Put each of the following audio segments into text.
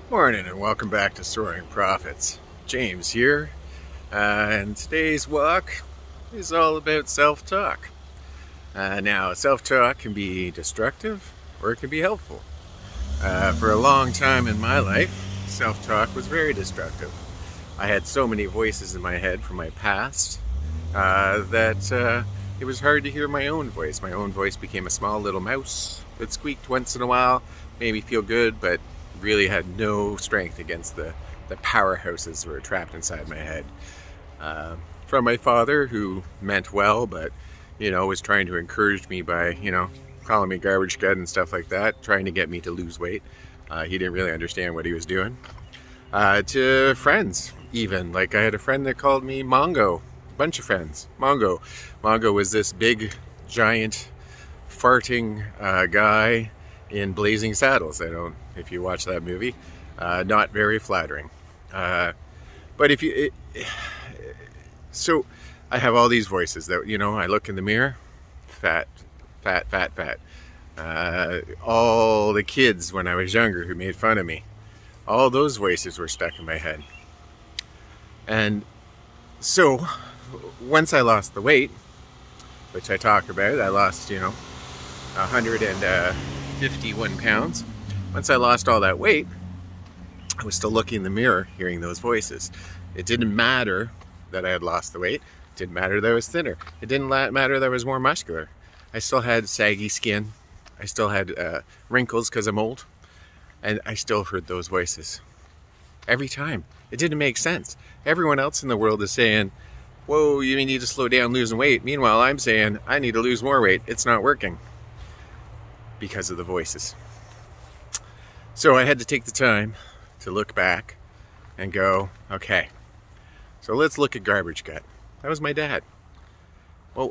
Morning and welcome back to Soaring Profits. James here, and today's walk is all about self-talk. Now, self-talk can be destructive or it can be helpful. For a long time in my life, self-talk was very destructive. I had so many voices in my head from my past that it was hard to hear my own voice. My own voice became a small little mouse that squeaked once in a while, made me feel good, but really had no strength against the powerhouses that were trapped inside my head. From my father, who meant well, but, was trying to encourage me by, calling me garbage gut and stuff like that, trying to get me to lose weight. He didn't really understand what he was doing. To friends, even. Like, I had a friend that called me Mongo. A bunch of friends. Mongo. Mongo was this big, giant, farting guy in Blazing Saddles. If you watch that movie, not very flattering. But so I have all these voices that, I look in the mirror, fat. All the kids when I was younger who made fun of me, all those voices were stuck in my head. And so once I lost the weight, which I talk about, I lost, 151 pounds. Once I lost all that weight, I was still looking in the mirror, hearing those voices. It didn't matter that I had lost the weight. It didn't matter that I was thinner. It didn't matter that I was more muscular. I still had saggy skin. I still had wrinkles because I'm old. And I still heard those voices. Every time. It didn't make sense. Everyone else in the world is saying, whoa, you need to slow down losing weight. Meanwhile, I'm saying, I need to lose more weight. It's not working. Because of the voices. So I had to take the time to look back and go, okay, so let's look at Garbage Gut. That was my dad. Well,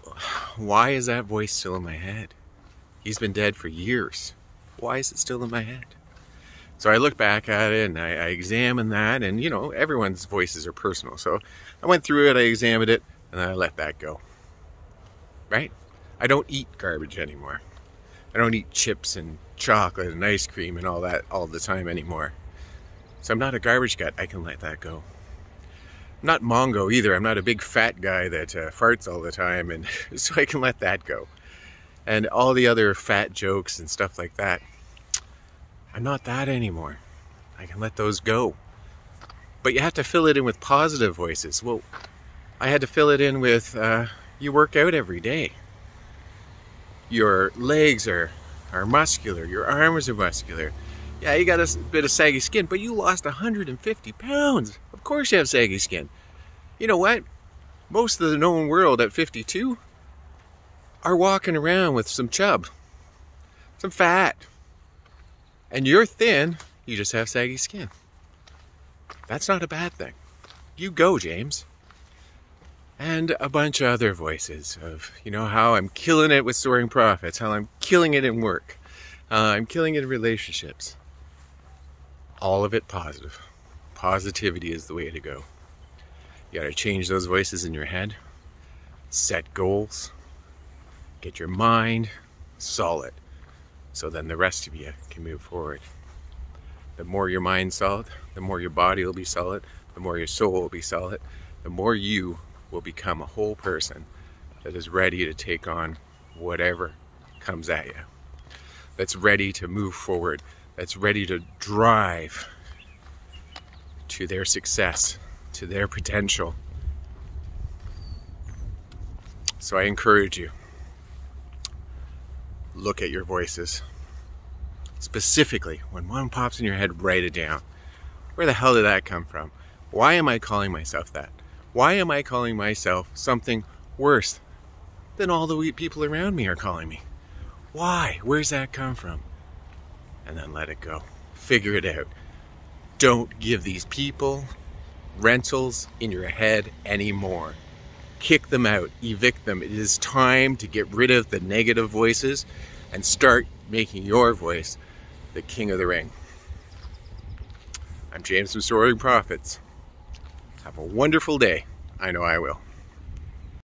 why is that voice still in my head? He's been dead for years. Why is it still in my head? So I look back at it and I examine that, and everyone's voices are personal. So I went through it, I examined it, and I let that go. Right? I don't eat garbage anymore. I don't eat chips and chocolate and ice cream and all that all the time anymore. So I'm not a garbage gut. I can let that go. I'm not Mongo either. I'm not a big fat guy that farts all the time, and so I can let that go. And all the other fat jokes and stuff like that, I'm not that anymore. I can let those go. But you have to fill it in with positive voices. Well, I had to fill it in with, you work out every day. Your legs are muscular. Your arms are muscular. Yeah, you got a bit of saggy skin, but you lost 150 pounds. Of course you have saggy skin. You know what? Most of the known world at 52 are walking around with some chub, some fat. And you're thin, you just have saggy skin. That's not a bad thing. You go, James. And a bunch of other voices of, how I'm killing it with Soaring Profits, how I'm killing it in work, I'm killing it in relationships. All of it positive. Positivity is the way to go. You gotta change those voices in your head, set goals, get your mind solid, so then the rest of you can move forward. The more your mind's solid, the more your body will be solid, the more your soul will be solid, the more you will become a whole person that is ready to take on whatever comes at you, that's ready to move forward, that's ready to drive to their success, to their potential. So I encourage you, look at your voices. Specifically, when one pops in your head, write it down. Where the hell did that come from? Why am I calling myself that? Why am I calling myself something worse than all the people around me are calling me? Why? Where's that come from? And then let it go. Figure it out. Don't give these people rentals in your head anymore. Kick them out. Evict them. It is time to get rid of the negative voices and start making your voice the king of the ring. I'm James from Soaring Profits. Have a wonderful day. I know I will.